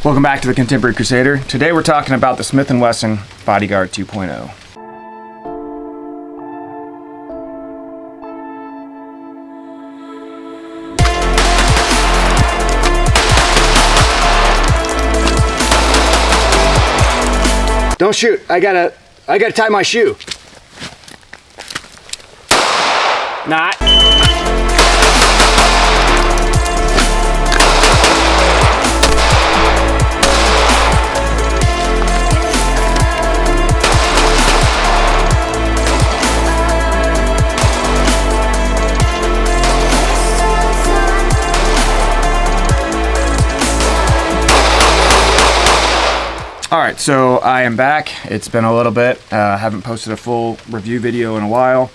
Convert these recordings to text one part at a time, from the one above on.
Welcome back to the Contemporary Crusader. Today we're talking about the Smith Wesson Bodyguard 2.0. Don't shoot. I gotta tie my shoe. Not. Alright, so I am back. It's been a little bit. Haven't posted a full review video in a while.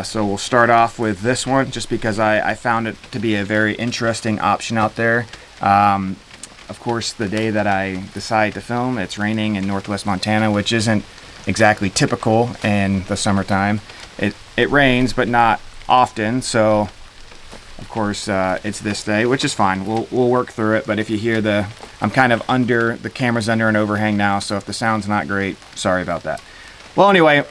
So we'll start off with this one just because I found it to be a very interesting option out there. Of course, the day that I decided to film, it's raining in northwest Montana, which isn't exactly typical in the summertime. It rains, but not often, so of course it's this day, which is fine. We'll work through it, but if you hear I'm kind of under, the camera's under an overhang now, so if the sound's not great, sorry about that. Well, anyway,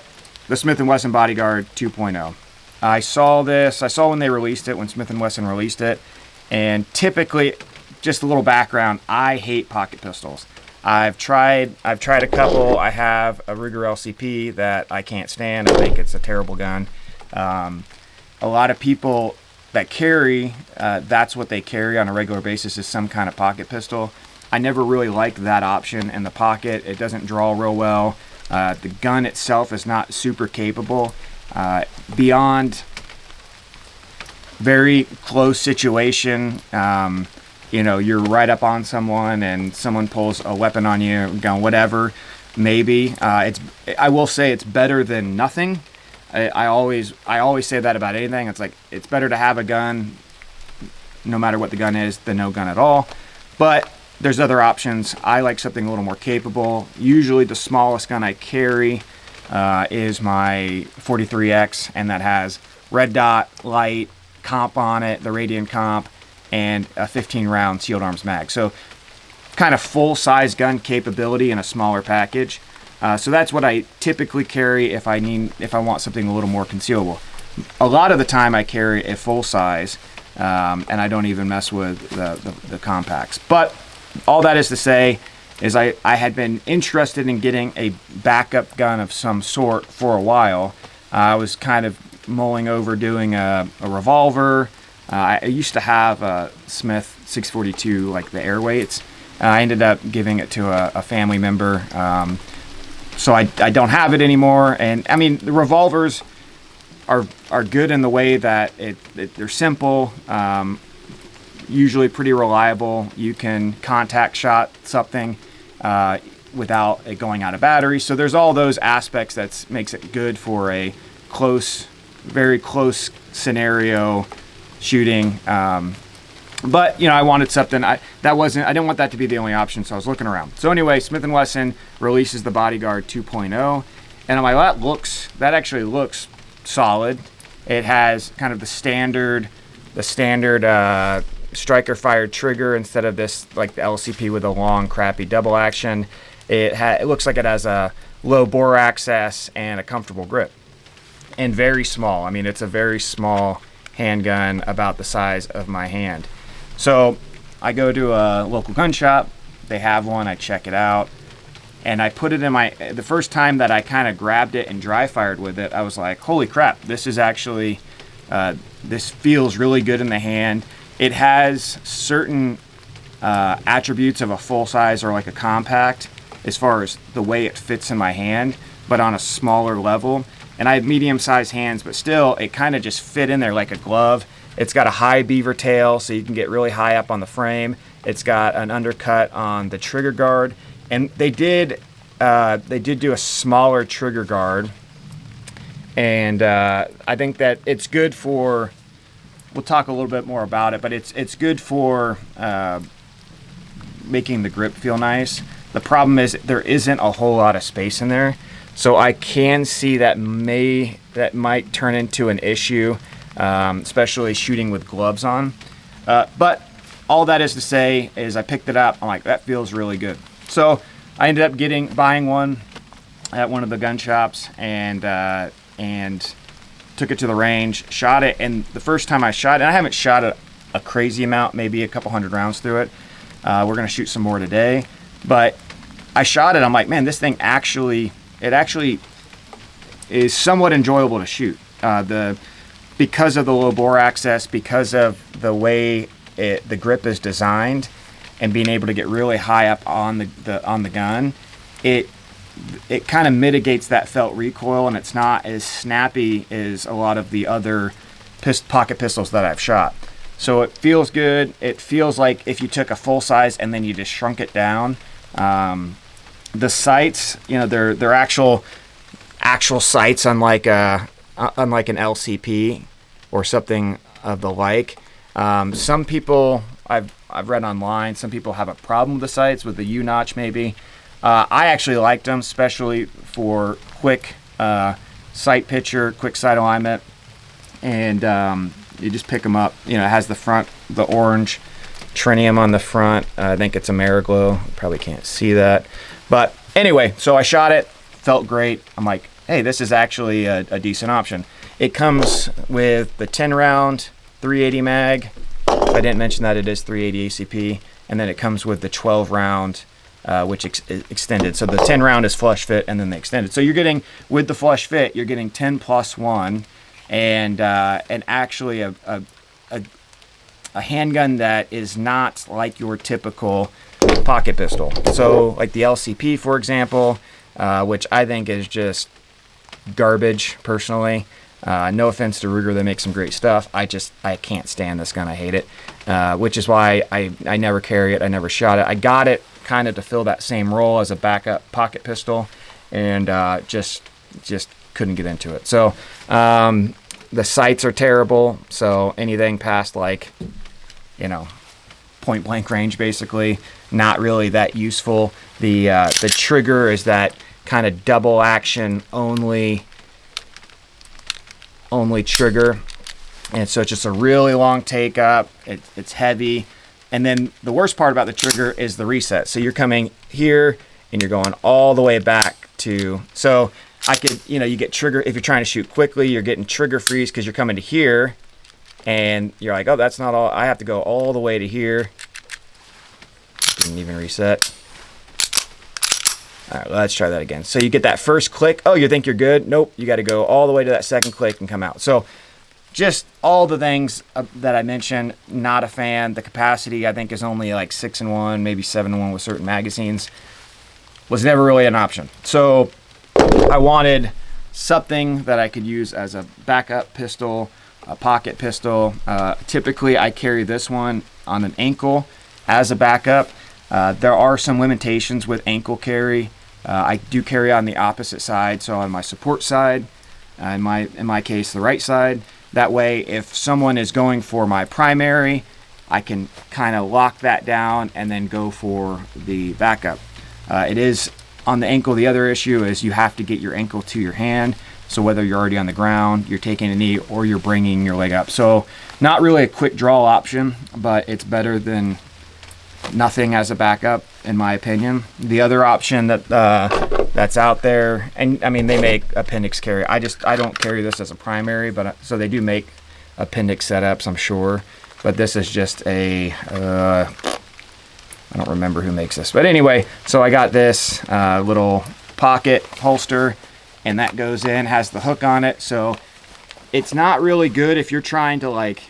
the Smith Wesson Bodyguard 2.0. I saw when they released it, when Smith Wesson released it, and typically, just a little background, I hate pocket pistols. I've tried a couple. I have a Ruger LCP that I can't stand. I think it's a terrible gun. A lot of people that carry, that's what they carry on a regular basis, is some kind of pocket pistol. I never really liked that option in the pocket. It doesn't draw real well. The gun itself is not super capable. Beyond very close situation, you're right up on someone and someone pulls a weapon on you, gun, whatever, maybe. I will say it's better than nothing. I always say that about anything. It's like, it's better to have a gun, no matter what the gun is, than no gun at all. But there's other options. I like something a little more capable. Usually the smallest gun I carry is my 43X, and that has red dot, light, comp on it, the Radian comp, and a 15-round sealed arms mag. So kind of full-size gun capability in a smaller package. So that's what I typically carry if I want something a little more concealable. A lot of the time I carry a full size, and I don't even mess with the compacts. But all that is to say is I had been interested in getting a backup gun of some sort for a while. I was kind of mulling over doing a revolver. I used to have a Smith 642, like the airweights. I ended up giving it to a family member. So I don't have it anymore. And I mean, the revolvers are good in the way that they're simple, usually pretty reliable. You can contact shot something without it going out of battery. So there's all those aspects that makes it good for a very close scenario shooting. But I wanted something. I didn't want that to be the only option, so I was looking around. So anyway, Smith Wesson releases the Bodyguard 2.0, and I'm like, that actually looks solid. It has kind of the standard striker fired trigger instead of this, like the LCP with a long crappy double action. It looks like it has a low bore access and a comfortable grip, and very small. I mean, it's a very small handgun, about the size of my hand. So I go to a local gun shop. They have one. I check it out, and I put it in the first time that I kind of grabbed it and dry fired with it, I was like, holy crap, this is actually, this feels really good in the hand. It has certain attributes of a full size or like a compact as far as the way it fits in my hand, but on a smaller level. And I have medium-sized hands, but still, it kind of just fit in there like a glove. It's got a high beaver tail, so you can get really high up on the frame. It's got an undercut on the trigger guard, and they did do a smaller trigger guard. And I think that it's good for. We'll talk a little bit more about it, but it's good for making the grip feel nice. The problem is there isn't a whole lot of space in there. So I can see that might turn into an issue, especially shooting with gloves on. But all that is to say is I picked it up. I'm like, that feels really good. So I ended up buying one at one of the gun shops, and took it to the range, shot it. And the first time I shot it, and I haven't shot it a crazy amount, maybe a couple hundred rounds through it. We're gonna shoot some more today, but I shot it. I'm like, man, this thing actually is somewhat enjoyable to shoot. Because of the low bore access, because of the way the grip is designed, and being able to get really high up on the gun, it kind of mitigates that felt recoil, and it's not as snappy as a lot of the other pocket pistols that I've shot. So it feels good. It feels like if you took a full size and then you just shrunk it down. The sights, they're actual sights, unlike an LCP or something of the like. Some people I've read online, some people have a problem with the sights, with the U-notch maybe. I actually liked them, especially for quick sight picture, quick sight alignment, and you just pick them up. It has the orange trinium on the front. I think it's Ameriglow. Probably can't see that, but anyway, so I shot it, felt great. I'm like, hey, this is actually a decent option. It comes with the 10 round 380 mag. I didn't mention that it is 380 ACP, and then it comes with the 12 round which extended. So the 10 round is flush fit, and then the extended. So you're getting, with the flush fit, you're getting 10 plus 1, and actually a handgun that is not like your typical pocket pistol. So like the LCP, for example, which I think is just garbage personally. No offense to Ruger, they make some great stuff. I can't stand this gun. I hate it, which is why I never carry it. I never shot it. I got it kind of to fill that same role as a backup pocket pistol, and just couldn't get into it. So the sights are terrible. So anything past like, point blank range, basically, not really that useful. The trigger is that kind of double action only trigger, and so it's just a really long take up. It's heavy, and then the worst part about the trigger is the reset. So you're coming here and you're going all the way back to, so I could, you get trigger, if you're trying to shoot quickly, you're getting trigger freeze because you're coming to here and you're like, oh, that's not all, I have to go all the way to here. Didn't even reset. All right, let's try that again. So you get that first click. Oh, you think you're good? Nope. You got to go all the way to that second click and come out. So just all the things that I mentioned, not a fan. The capacity, I think, is only like 6-in-1, maybe 7-in-1 with certain magazines. Was never really an option. So I wanted something that I could use as a backup pistol, a pocket pistol. Typically, I carry this one on an ankle as a backup. There are some limitations with ankle carry. I do carry on the opposite side, so on my support side, in my case, the right side. That way, if someone is going for my primary, I can kind of lock that down and then go for the backup. It is on the ankle. The other issue is you have to get your ankle to your hand. So whether you're already on the ground, you're taking a knee, or you're bringing your leg up. So not really a quick draw option, but it's better than nothing as a backup, in my opinion. The other option that's out there, and I mean, they make appendix carry. I don't carry this as a primary, but so they do make appendix setups, I'm sure. But this is just a I don't remember who makes this, but anyway. So I got this little pocket holster, and that goes in, has the hook on it. So it's not really good if you're trying to like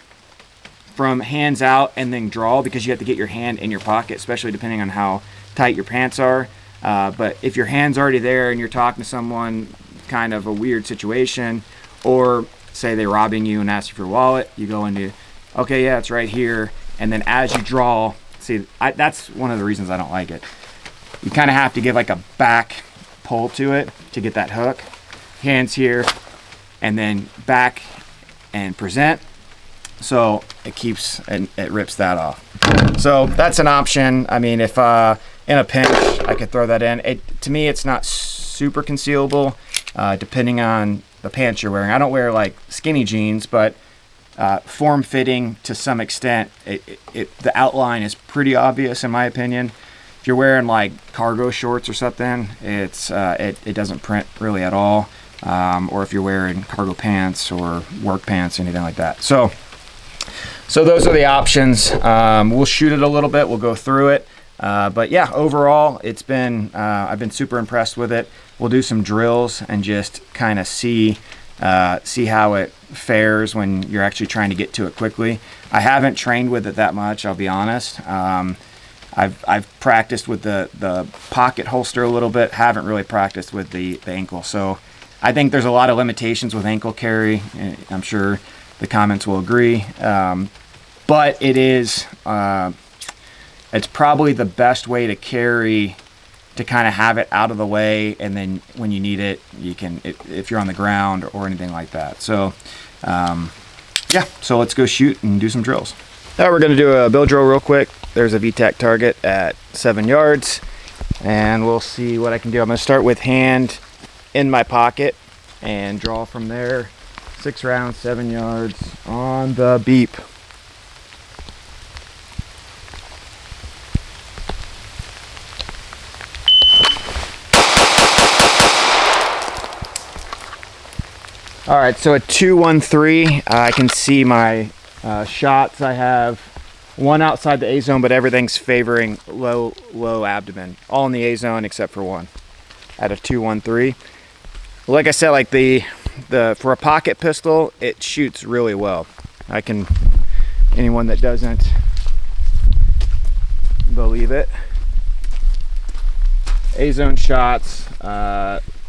from hands out and then draw, because you have to get your hand in your pocket, especially depending on how tight your pants are. But if your hand's already there and you're talking to someone, kind of a weird situation, or say they're robbing you and ask you for your wallet, you go into, okay, yeah, it's right here. And then as you draw, see, that's one of the reasons I don't like it. You kind of have to give like a back pull to it to get that hook. Hands here, and then back and present. So it keeps, and it rips that off. So that's an option. I mean, if in a pinch, I could throw that in. To me, it's not super concealable, depending on the pants you're wearing. I don't wear like skinny jeans, but form-fitting to some extent. The outline is pretty obvious in my opinion. If you're wearing like cargo shorts or something, it doesn't print really at all. Or if you're wearing cargo pants or work pants, anything like that. So those are the options. We'll shoot it a little bit. We'll go through it. But yeah, overall, it's been I've been super impressed with it. We'll do some drills and just kind of see how it fares when you're actually trying to get to it quickly. I haven't trained with it that much, I'll be honest. I've practiced with the pocket holster a little bit. Haven't really practiced with the ankle. So I think there's a lot of limitations with ankle carry. I'm sure the comments will agree. But it is it's probably the best way to carry, to kind of have it out of the way, and then when you need it, you can, if you're on the ground or anything like that. So yeah, so let's go shoot and do some drills. Now we're going to do a bill drill real quick. There's a VTAC target at 7 yards, and we'll see what I can do. I'm going to start with hand in my pocket and draw from there. 6 rounds, 7 yards on the beep. All right, so at 2-1-3, I can see my shots. I have one outside the A zone, but everything's favoring low abdomen. All in the A zone except for one at a 2-1-3. Like I said, like the for a pocket pistol, it shoots really well. Anyone that doesn't believe it, A zone shots,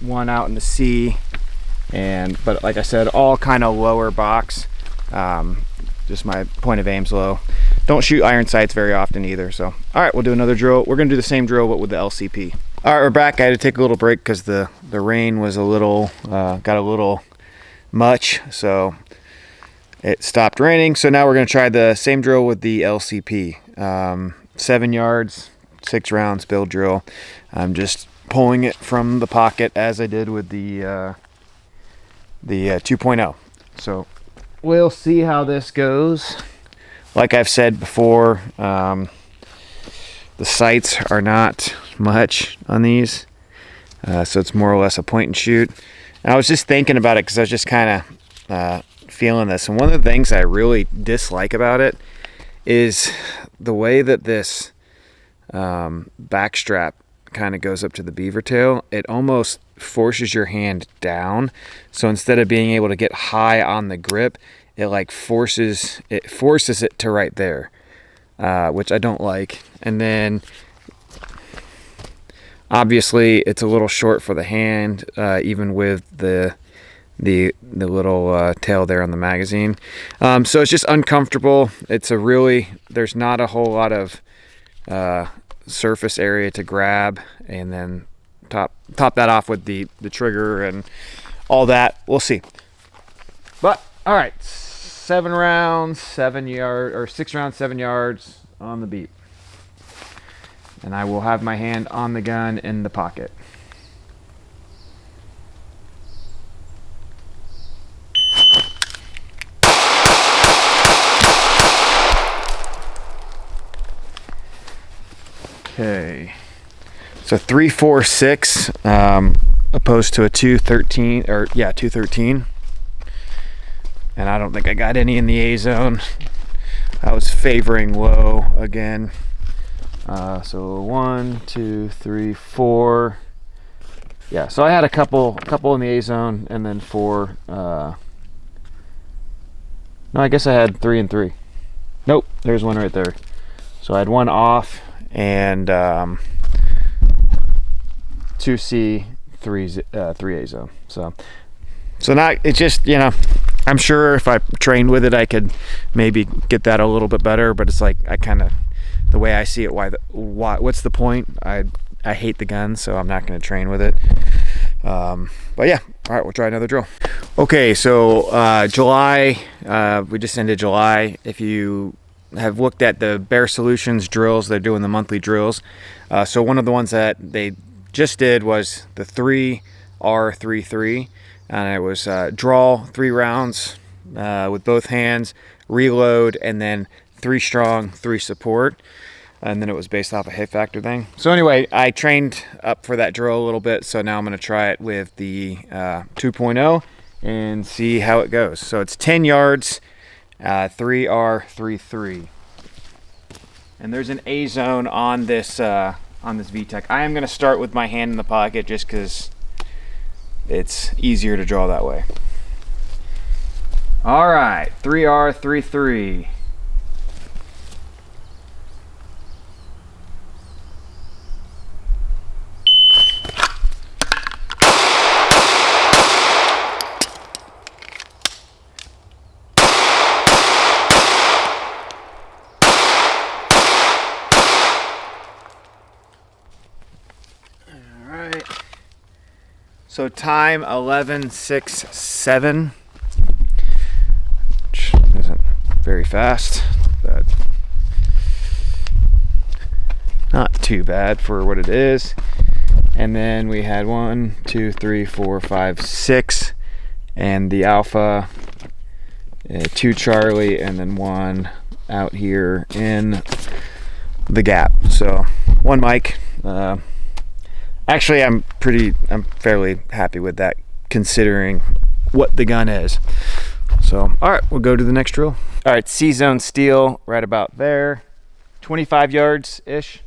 one out in the C. But like I said, all kind of lower box. Just my point of aim's low. Don't shoot iron sights very often either. So, all right, we'll do another drill. We're gonna do the same drill, but with the LCP. All right, we're back. I had to take a little break because the rain was got a little much, so it stopped raining. So now we're gonna try the same drill with the LCP. 7 yards, 6 rounds bill drill. I'm just pulling it from the pocket as I did with the 2.0. So we'll see how this goes. Like I've said before, the sights are not much on these, so it's more or less a point and shoot. And I was just thinking about it because I was just kind of feeling this, and one of the things I really dislike about it is the way that this back strap kind of goes up to the beaver tail. It almost forces your hand down, so instead of being able to get high on the grip, it like forces it to right there, which I don't like. And then obviously it's a little short for the hand, even with the little tail there on the magazine. So it's just uncomfortable. There's not a whole lot of surface area to grab, and then top that off with the trigger and all that. We'll see. But all right, 7 rounds, 7 yards, or 6 rounds, 7 yards on the beep, and I will have my hand on the gun in the pocket. Okay, so 3-4-6 opposed to a 2-13, or yeah, 2-13, and I don't think I got any in the A zone. I was favoring low again. So 1, 2, 3, 4. Yeah, so I had a couple in the A zone, and then 4. No, I guess I had 3 and 3. Nope, there's one right there. So I had one off, and 2C, 3 A zone. So not, it's just, I'm sure if I trained with it, I could maybe get that a little bit better, but it's like, the way I see it, what's the point? I hate the gun, so I'm not going to train with it. But yeah, all right, we'll try another drill. Okay, so July, we just ended July. If you have looked at the Bear Solutions drills, they're doing the monthly drills. So one of the ones that they just did was the 3R33, and it was draw 3 rounds with both hands, reload, and then 3 strong, 3 support. And then it was based off a hit factor thing. So anyway, I trained up for that drill a little bit, so now I'm going to try it with the 2.0 and see how it goes. So it's 10 yards, 3R33. And there's an A zone on this VTEC. I am going to start with my hand in the pocket just because it's easier to draw that way. All right, 3R33. So time 11:06.7, which isn't very fast, but not too bad for what it is. And then we had 1, 2, 3, 4, 5, 6, and the Alpha, 2 Charlie, and then 1 out here in the gap. So 1 mic. Actually, I'm fairly happy with that considering what the gun is. So, all right, we'll go to the next drill. All right, C-zone steel right about there, 25 yards-ish.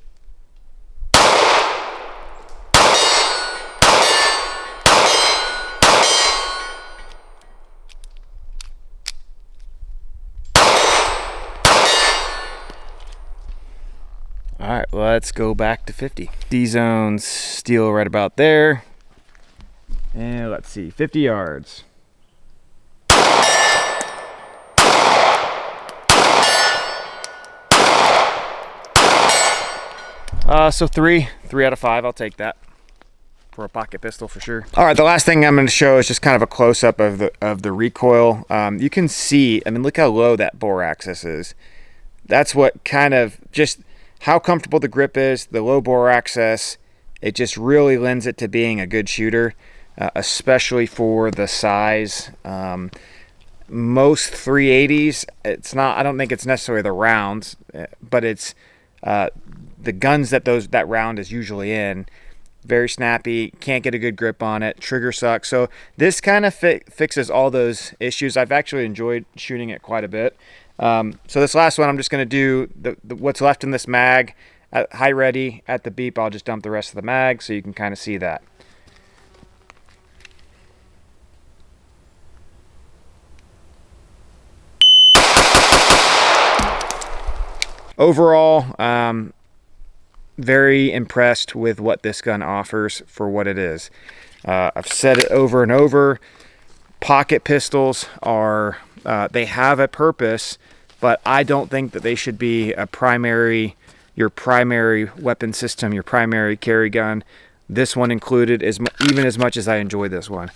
All right, let's go back to 50. D-zone steel right about there. And let's see, 50 yards. So 3 out of 5, I'll take that for a pocket pistol for sure. All right, the last thing I'm going to show is just kind of a close-up of the recoil. You can see, I mean, look how low that bore axis is. That's what kind of just how comfortable the grip is, the low bore axis. It just really lends it to being a good shooter, especially for the size. Most 380s, it's not, I don't think it's necessarily the rounds, but it's the guns that round is usually in. Very snappy, can't get a good grip on it, trigger sucks. So this kind of fixes all those issues. I've actually enjoyed shooting it quite a bit. So this last one, I'm just going to do what's left in this mag. At high ready, at the beep, I'll just dump the rest of the mag so you can kind of see that. Overall, very impressed with what this gun offers for what it is. I've said it over and over. Pocket pistols are, they have a purpose, but I don't think that they should be your primary weapon system, your primary carry gun. This one included, even as much as I enjoy this one.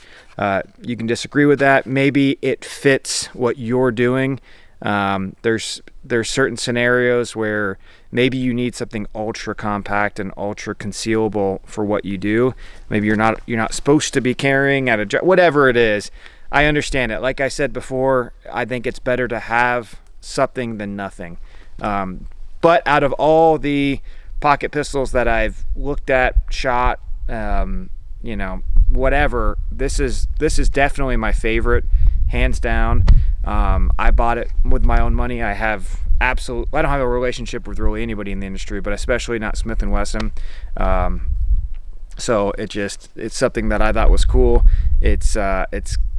You can disagree with that. Maybe it fits what you're doing. There's certain scenarios where maybe you need something ultra compact and ultra concealable for what you do. Maybe you're not supposed to be carrying at whatever it is. I understand it. Like I said before, I think it's better to have something than nothing. But out of all the pocket pistols that I've looked at, shot, you know, whatever, this is definitely my favorite, hands down. I bought it with my own money. I don't have a relationship with really anybody in the industry, but especially not Smith & Wesson. So it's something that I thought was cool. It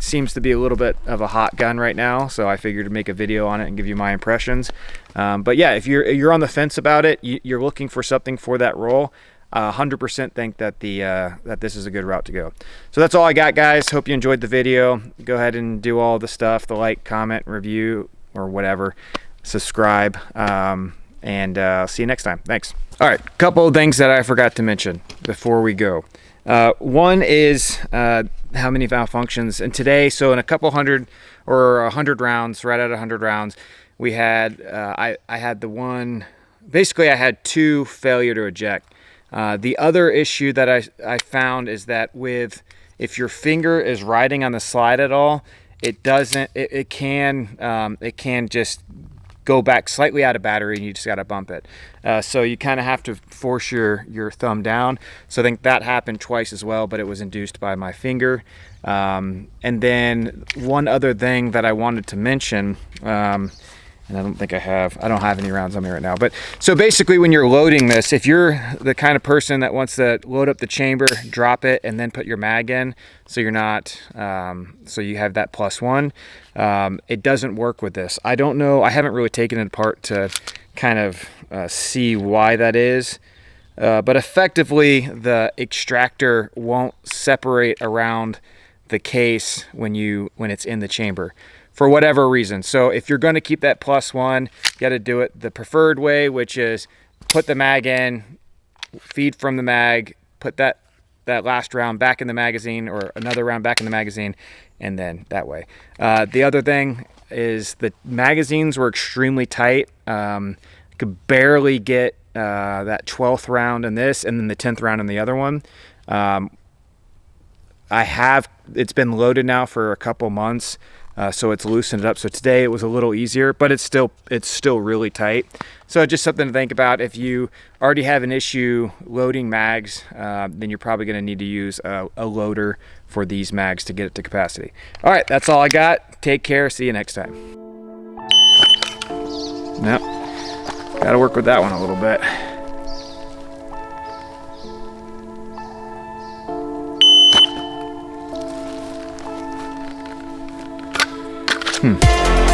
seems to be a little bit of a hot gun right now, so I figured to make a video on it and give you my impressions. But yeah, if you're on the fence about it, you're looking for something for that role, 100% think that that this is a good route to go. So that's all I got, guys. Hope you enjoyed the video. Go ahead and do all the stuff, the like, comment, review, or whatever. Subscribe, and see you next time. Thanks. All right, couple of things that I forgot to mention before we go. One is how many malfunctions. And today, so in a couple hundred or 100 rounds, right at 100 rounds, we had, I had the one, basically I had 2 failure to eject. The other issue that I found is that if your finger is riding on the slide at all, it doesn't, it can just go back slightly out of battery, and you just got to bump it. So you kind of have to force your thumb down. So I think that happened twice as well, but it was induced by my finger. And then one other thing that I wanted to mention, and I don't have any rounds on me right now, but so basically when you're loading this, if you're the kind of person that wants to load up the chamber, drop it, and then put your mag in, so you're not, so you have that +1, it doesn't work with this. I don't know, I haven't really taken it apart to kind of see why that is, but effectively the extractor won't separate around the case when it's in the chamber, for whatever reason. So if you're going to keep that +1, you got to do it the preferred way, which is put the mag in, feed from the mag, put that last round back in the magazine, or another round back in the magazine, and then that way. The other thing is the magazines were extremely tight. Could barely get that 12th round in this, and then the 10th round in the other one. It's been loaded now for a couple months, so it's loosened it up. So today it was a little easier, but it's still really tight. So just something to think about. If you already have an issue loading mags, then you're probably going to need to use a loader for these mags to get it to capacity. All right, that's all I got. Take care. See you next time. Nope. Got to work with that one a little bit. Hmm.